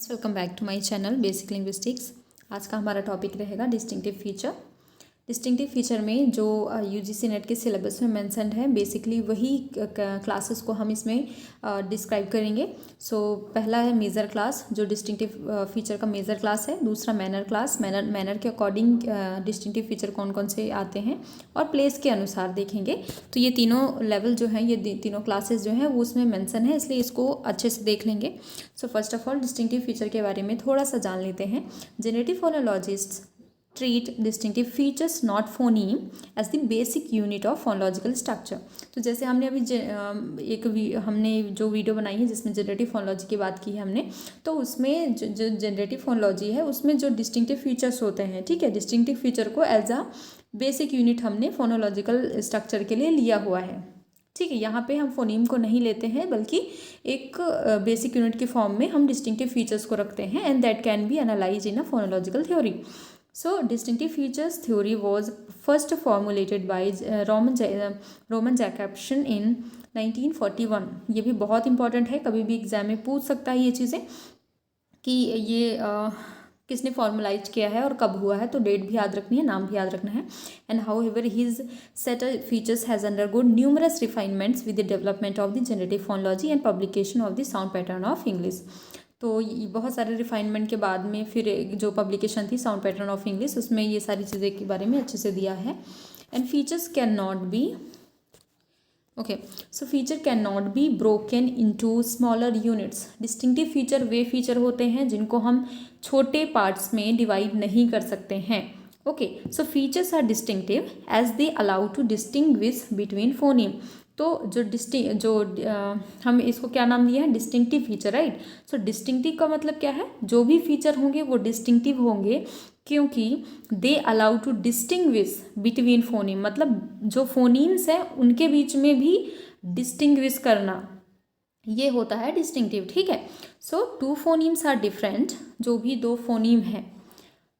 Welcome back to my channel basic linguistics. आज का हमारा टॉपिक रहेगा डिस्टिंक्टिव फीचर। डिस्टिंक्टिव फीचर में जो यूजीसी नेट के सिलेबस में मेंशन्ड है बेसिकली वही क्लासेस को हम इसमें डिस्क्राइब करेंगे। पहला है मेजर क्लास जो डिस्टिंक्टिव फीचर का मेजर क्लास है। दूसरा मैनर क्लास, मैनर के अकॉर्डिंग डिस्टिंक्टिव फीचर कौन कौन से आते हैं और प्लेस के अनुसार देखेंगे। तो ये तीनों लेवल जो हैं, ये तीनों क्लासेस जो हैं वो उसमें मेंशन है, इसलिए इसको अच्छे से देख लेंगे। First of all distinctive feature के बारे में थोड़ा सा जान लेते हैं। Generative phonologists treat distinctive features not phoneme as the basic unit of phonological structure। तो जैसे हमने अभी हमने जो वीडियो बनाई है जिसमें जनरेटिव फोनोलॉजी की बात की है हमने, तो उसमें जो जनरेटिव फोनोलॉजी है उसमें जो डिस्टिंक्टिव फीचर्स होते हैं, ठीक है, डिस्टिंक्टिव फीचर को एज अ बेसिक यूनिट हमने फोनोलॉजिकल स्ट्रक्चर के लिए लिया हुआ है। ठीक है, यहाँ पे हम फोनीम को नहीं लेते हैं बल्कि एक बेसिक यूनिट की फॉर्म में हम डिस्टिंक्टिव फीचर्स को रखते हैं and that can be analyse in a phonological theory. So distinctive features theory was first formulated by Roman Jakobson in 1941। ये भी बहुत इंपॉर्टेंट है, कभी भी एग्जाम में पूछ सकता है ये चीज़ें कि ये किसने फॉर्मुलाइज किया है और कब हुआ है, तो डेट भी याद रखनी है, नाम भी याद रखना है। And how ever his set features has undergone numerous refinements with the development of the generative phonology and publication of the sound pattern of English. तो बहुत सारे रिफाइनमेंट के बाद में फिर जो पब्लिकेशन थी साउंड पैटर्न ऑफ इंग्लिश, उसमें ये सारी चीज़ें के बारे में अच्छे से दिया है। And features can not be feature can not be broken into smaller units. Distinctive feature way feature होते हैं जिनको हम छोटे पार्ट्स में डिवाइड नहीं कर सकते हैं। Features are distinctive as they allow to distinguish between phoneme. तो हम इसको क्या नाम दिया है, डिस्टिंक्टिव फीचर, राइट। डिस्टिंक्टिव का मतलब क्या है, जो भी फीचर होंगे वो डिस्टिंक्टिव होंगे क्योंकि they allow to distinguish between phoneme, मतलब जो फोनीम्स हैं उनके बीच में भी डिस्टिंग्विश करना, ये होता है डिस्टिंक्टिव। ठीक है, टू फोनीम्स आर डिफरेंट, जो भी दो फोनीम हैं,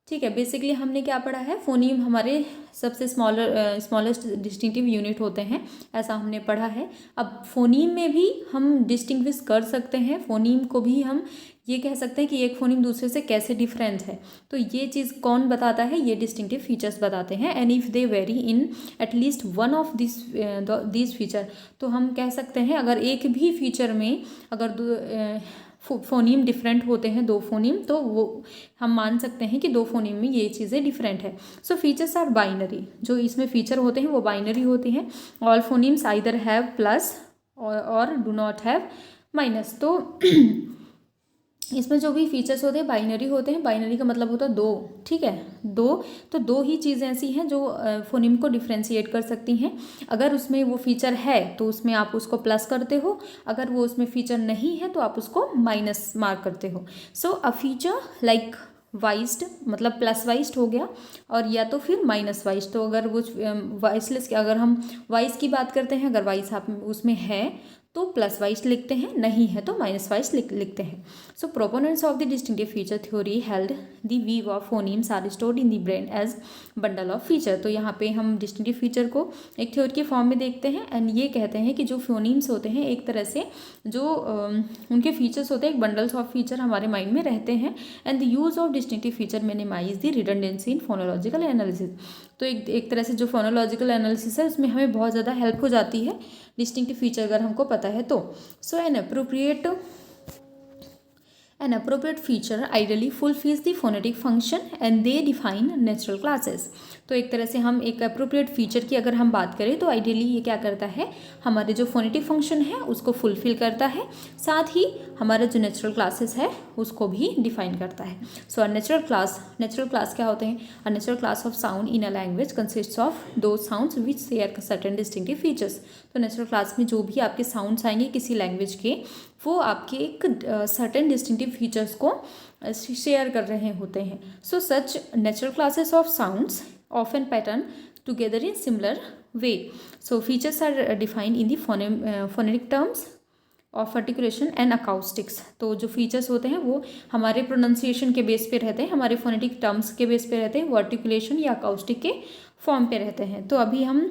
ठीक है। बेसिकली हमने क्या पढ़ा है, फोनीम हमारे सबसे स्मॉलेस्ट डिस्टिंक्टिव यूनिट होते हैं, ऐसा हमने पढ़ा है। अब फोनीम में भी हम डिस्टिंग्विश कर सकते हैं, फोनीम को भी हम ये कह सकते हैं कि एक फोनीम दूसरे से कैसे डिफरेंट है, तो ये चीज़ कौन बताता है, ये डिस्टिंक्टिव फीचर्स बताते हैं। And if they very in at least one of this feature, तो हम कह सकते हैं अगर एक भी फीचर में अगर फोनीम डिफरेंट होते हैं, दो फोनीम, तो वो हम मान सकते हैं कि दो फोनीम में ये चीज़ें डिफरेंट है। फीचर्स आर बाइनरी, जो इसमें फीचर होते हैं वो बाइनरी होते हैं। All phonemes either have plus और डू नॉट हैव माइनस। तो इसमें जो भी फीचर्स होते हैं बाइनरी होते हैं। बाइनरी का मतलब होता है दो, ठीक है, दो ही चीज़ें ऐसी हैं जो फोनीम को डिफ्रेंशिएट कर सकती हैं। अगर उसमें वो फीचर है तो उसमें आप उसको प्लस करते हो, अगर वो उसमें फीचर नहीं है तो आप उसको माइनस मार्क करते हो। अ फीचर लाइक वाइस्ड मतलब प्लस वाइस्ड हो गया, और या तो फिर माइनस वाइस्ड। तो अगर वो वाइसलेस, अगर हम वाइस की बात करते हैं, अगर वाइस आप उसमें है तो प्लस वाइज लिखते हैं, नहीं है तो माइनस वाइज लिखते हैं। Proponents of the distinctive feature theory held the view of phonemes are stored in the brain as bundle of feature. तो यहाँ पे हम डिस्टिंक्टिव फीचर को एक थ्योरी के फॉर्म में देखते हैं एंड ये कहते हैं कि जो फोनीम्स होते हैं एक तरह से जो उनके फीचर्स होते हैं, एक बंडल्स ऑफ फीचर हमारे माइंड में रहते हैं। And the use of distinctive feature minimize the redundancy in phonological analysis. तो एक तरह से जो फोनोलॉजिकल एनालिसिस है उसमें हमें बहुत ज़्यादा हेल्प हो जाती है डिस्टिंक्टिव फीचर अगर हमको पता है तो। An appropriate feature ideally fulfills the phonetic function and they define natural classes। तो एक तरह से हम एक अप्रोप्रिएट फीचर की अगर हम बात करें तो आइडियली ये क्या करता है, हमारे जो फोनेटिक फंक्शन है उसको फुलफिल करता है, साथ ही हमारा जो नेचुरल क्लासेस है उसको भी डिफाइन करता है। नेचुरल क्लास क्या होते हैं, a natural class of sound in a language consists of दो साउंड्स विच शेयर सर्टेन डिस्टिंक्टिव फीचर्स। तो नेचुरल क्लास में जो भी आपके साउंड्स आएंगे किसी लैंग्वेज के, वो आपके एक सर्टेन डिस्टिंक्टिव फीचर्स को शेयर कर रहे होते हैं। Such natural classes of sounds often pattern together in similar way. Features are defined in the phonetic terms of articulation and acoustics. तो जो फीचर्स होते हैं वो हमारे प्रोनाउंसिएशन के बेस पे रहते हैं, हमारे फोनेटिक टर्म्स के बेस पे रहते हैं, वो आर्टिकुलेशन या अकाउस्टिक के फॉर्म पे रहते हैं। तो अभी हम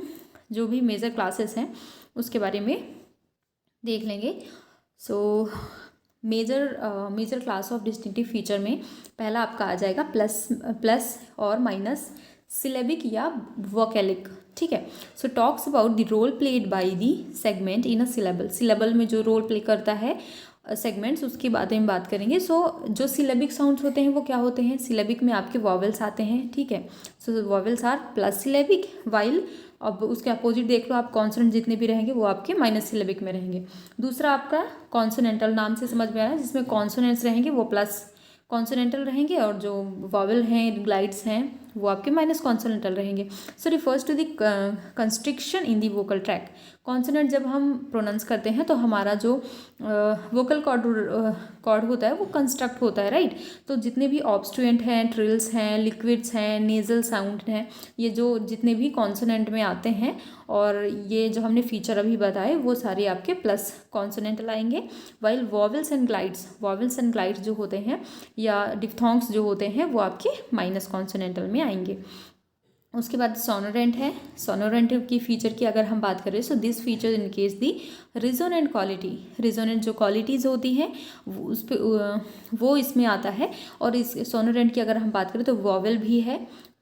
जो भी मेजर क्लासेस हैं उसके बारे में देख लेंगे। Major class of distinctive feature में पहला आपका आ जाएगा प्लस और माइनस सिलेबिक या वोकैलिक, ठीक है। So talks about the role played by the segment in a syllable में जो रोल प्ले करता है सेगमेंट्स, उसके बारे में बात करेंगे। सो जो सिलेबिक साउंड्स होते हैं वो क्या होते हैं, सिलेबिक में आपके वॉवेल्स आते हैं, ठीक है। So vowels are plus syllabic, while अब उसके अपोजिट देख लो आप, कॉन्सोनेंट जितने भी रहेंगे वो आपके माइनस सिलेबिक में रहेंगे। दूसरा आपका कॉन्सोनेंटल, नाम से समझ में आ रहा है, जिसमें कॉन्सोनेंट्स रहेंगे वो प्लस कॉन्सोनेंटल रहेंगे और जो वॉवेल हैं, ग्लाइड्स हैं, वो आपके माइनस कॉन्सोनेंटल रहेंगे। So refers to the constriction in the vocal tract. Consonant जब हम प्रोनाउंस करते हैं तो हमारा जो वोकल कॉर्ड होता है वो कंस्ट्रक्ट होता है, राइट। तो जितने भी ऑब्स्ट्रुएंट हैं, ट्रिल्स हैं, लिक्विड्स हैं, नेजल साउंड हैं, ये जो जितने भी कॉन्सोनेंट में आते हैं और ये जो हमने फीचर अभी बताए वो सारे आपके प्लस कॉन्सोनेंटल आएंगे। वाइल वॉवेल्स एंड ग्लाइड्स जो होते हैं या डिफ्थोंग्स जो होते हैं वो आपके माइनस कॉन्सोनेंटल में आएंगे। उसके बाद सोनोरेंट है। सोनोरेंट की फीचर की अगर हम बात करें, so this feature in case the resonant quality, resonant जो क्वालिटीज़ होती हैं उस पर वो इसमें आता है। और इस सोनोरेंट की अगर हम बात करें तो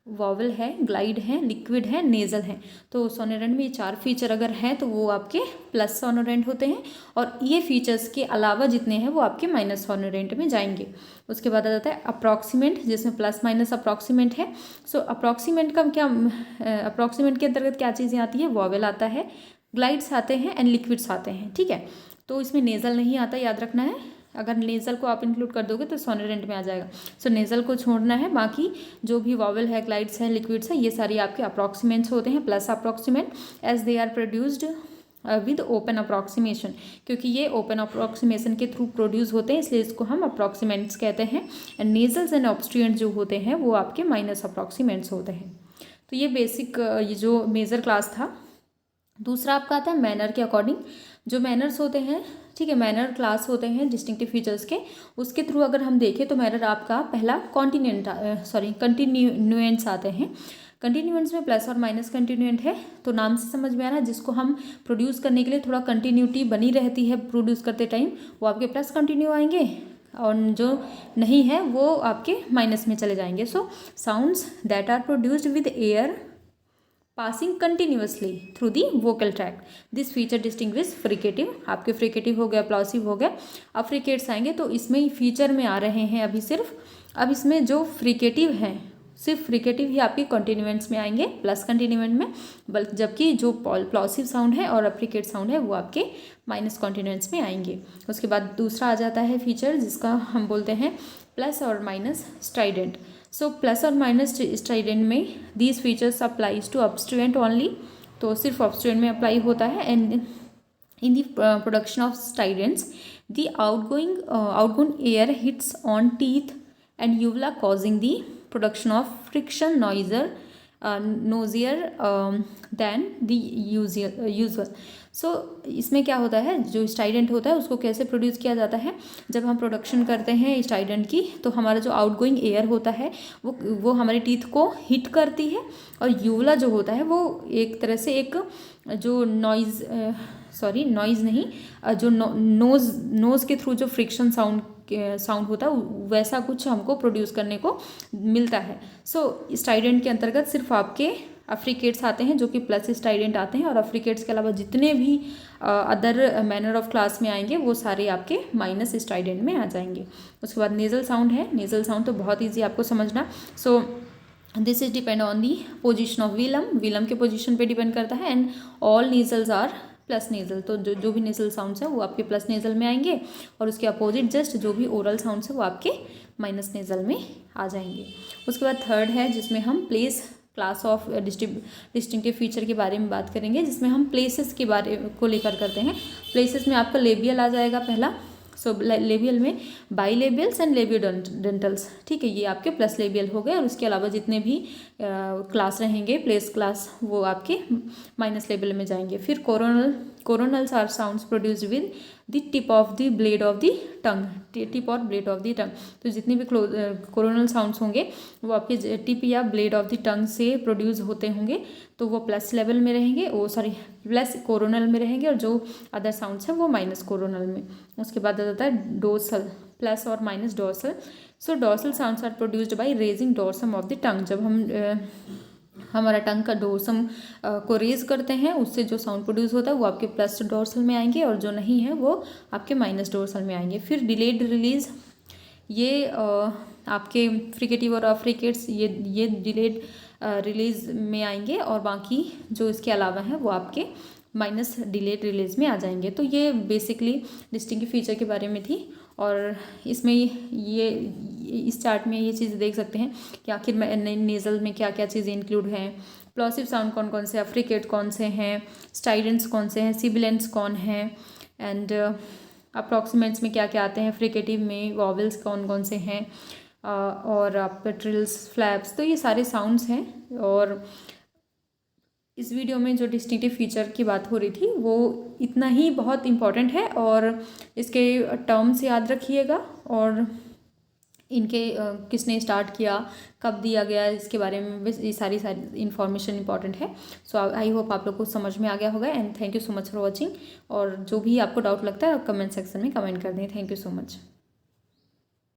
वॉवेल है, ग्लाइड है, लिक्विड है, नेजल है। तो सोनोरेंट में ये 4 फीचर अगर हैं तो वो आपके प्लस सोनोरेंट होते हैं और ये फीचर्स के अलावा जितने हैं वो आपके माइनस सोनोरेंट में जाएंगे। उसके बाद आ जाता है अप्रॉक्सीमेंट, जिसमें प्लस माइनस अप्रॉक्सीमेंट है। सो अप्रॉक्सीमेंट का क्या, अप्रॉक्सीमेंट के अंतर्गत क्या चीज़ें आती है, वॉवेल आता है, ग्लाइड्स आते हैं एंड लिक्विड्स आते हैं, ठीक है। तो इसमें नेजल नहीं आता, याद रखना है। अगर नेज़ल को आप इंक्लूड कर दोगे तो सोनोरेंट में आ जाएगा। सो नेज़ल को छोड़ना है, बाकी जो भी वॉवेल है, ग्लाइड्स है, लिक्विड्स है, ये सारी आपके अप्रॉक्सीमेंट्स होते हैं, plus approximant as they are produced with open approximation, क्योंकि ये ओपन अप्रॉक्सीमेशन के थ्रू प्रोड्यूस होते हैं, इसलिए इसको हम अप्रॉक्सीमेंट्स कहते हैं। एंड नेजल्स एंड ऑब्स्ट्रुएंट जो होते हैं वो आपके माइनस अप्रॉक्सीमेंट्स होते हैं। तो ये बेसिक ये जो मेजर क्लास था। दूसरा आपका आता है मैनर के अकॉर्डिंग। जो मैनर्स होते हैं, ठीक है, मैनर क्लास होते हैं डिस्टिंक्टिव फीचर्स के, उसके थ्रू अगर हम देखें तो मैनर आपका पहला कंटिन्यूएंट्स आते हैं। कंटिन्यूएंट्स में प्लस और माइनस कंटिन्यूएंट है, तो नाम से समझ में आ रहा है, जिसको हम प्रोड्यूस करने के लिए थोड़ा कंटिन्यूटी बनी रहती है प्रोड्यूस करते टाइम, वो आपके प्लस कंटिन्यू आएंगे और जो नहीं है वो आपके माइनस में चले जाएंगे। So sounds that are produced with air passing continuously through the vocal tract, this feature distinguish fricative. आपके फ्रिकेटिव हो गया, प्लॉसिव हो गया, अब फ्रिकेट्स आएंगे। तो इसमें फीचर में आ रहे हैं अभी सिर्फ, अब इसमें जो फ्रिकेटिव हैं सिर्फ फ्रिकेटिव ही आपके कंटिन्यूएंट्स में आएंगे, प्लस कंटिन्यूएंट में, बल्कि जबकि जो प्लॉसिव साउंड है और अफ्रिकेट साउंड है वो आपके माइनस कंटिन्यूएंट्स में आएंगे। उसके बाद दूसरा आ जाता है फीचर जिसका हम बोलते हैं प्लस और माइनस स्ट्राइडेंट। सो प्लस और माइनस स्ट्राइडेंट में these features applies to obstruent only, तो सिर्फ ऑब्स्ट्रुएंट में अप्लाई होता है। And in the production of stridents the outgoing air hits on teeth and uvula causing the production of friction noisier than the usual. So इसमें क्या होता है, जो स्ट्राइडेंट होता है उसको कैसे प्रोड्यूस किया जाता है, जब हम प्रोडक्शन करते हैं स्ट्राइडेंट की तो हमारा जो आउटगोइंग एयर होता है वो हमारे टीथ को हिट करती है, और यूवला जो होता है वो एक तरह से एक जो नॉइज़ नहीं, जो नोज़ के थ्रू जो फ्रिक्शन साउंड होता है वैसा कुछ हमको प्रोड्यूस करने को मिलता है। सो स्ट्राइडेंट के अंतर्गत सिर्फ आपके अफ्रिकेट्स आते हैं जो कि प्लस स्ट्राइडेंट आते हैं, और अफ्रिकेट्स के अलावा जितने भी अदर मैनर ऑफ क्लास में आएंगे वो सारे आपके माइनस स्ट्राइडेंट में आ जाएंगे। उसके बाद नेजल साउंड है। नेजल साउंड तो बहुत ईजी आपको समझना। So this is depend on the position of velum के पोजिशन पे डिपेंड करता है। And all nasals are plus nasal, तो जो भी नेजल साउंड्स है वो आपके प्लस नेजल में आएंगे, और उसके अपोजिट जस्ट जो भी ओरल साउंड्स है वो आपके माइनस नेजल में आ जाएंगे। उसके बाद थर्ड है जिसमें हम place class of distinctive feature के बारे में बात करेंगे, जिसमें हम प्लेसेस के बारे को लेकर करते हैं। प्लेसेस में आपका लेबियल आ जाएगा पहला। सो लेबियल में बाइलेबियल्स एंड लेबियोडेंटल्स, ठीक है, ये आपके प्लस लेबियल हो गए, और उसके अलावा जितने भी क्लास रहेंगे प्लेस क्लास वो आपके माइनस लेबियल में जाएंगे। फिर coronal coronals are sounds produced with the tip of the blade of the tongue, tip और ब्लेड ऑफ द टंग। तो जितनी भी कोरोनल साउंड्स होंगे वो आपके टिप या ब्लेड ऑफ द टंग से प्रोड्यूस होते होंगे, तो वो प्लस लेवल में रहेंगे, वो सॉरी प्लस कोरोनल में रहेंगे, और जो अदर साउंड्स हैं वो माइनस कोरोनल में। उसके बाद आ जाता है डोर्सल, प्लस और minus dorsal. So dorsal sounds are produced by raising dorsum of the tongue. जब हम हमारा टंग का डोर्सम को रेज करते हैं, उससे जो साउंड प्रोड्यूस होता है वो आपके प्लस डोर्सल में आएंगे, और जो नहीं है वो आपके माइनस डोर्सल में आएंगे। फिर डिलेड रिलीज, ये आपके फ्रिकेटिव और अफ्रिकेट्स ये डिलेड रिलीज में आएंगे, और बाकी जो इसके अलावा हैं वो आपके माइनस डिलेड रिलीज में आ जाएंगे। तो ये बेसिकली डिस्टिंक्टिव फीचर के बारे में थी, और इसमें ये इस चार्ट में ये चीज़ देख सकते हैं कि आखिर नेज़ल में क्या क्या चीज़ें इंक्लूड हैं, प्लॉसिव साउंड कौन कौन से, अफ्रिकेट कौन से हैं, स्टाइडेंट्स कौन से हैं, सिबिलेंट्स कौन हैं, एंड अप्रॉक्सीमेट्स में क्या क्या आते हैं, फ्रिकेटिव में वॉवेल्स कौन कौन से हैं, और आप ट्रिल्स, फ्लैप्स, तो ये सारे साउंड्स हैं। और इस वीडियो में जो डिस्टिंक्टिव फीचर की बात हो रही थी वो इतना ही बहुत इम्पॉर्टेंट है, और इसके टर्म्स याद रखिएगा, और इनके किसने स्टार्ट किया, कब दिया गया, इसके बारे में बस ये सारी इन्फॉर्मेशन इंपॉर्टेंट है। सो आई होप आप लोग को समझ में आ गया होगा, and thank you so much for watching. और जो भी आपको डाउट लगता है कमेंट सेक्शन में कमेंट कर दें। Thank you so much.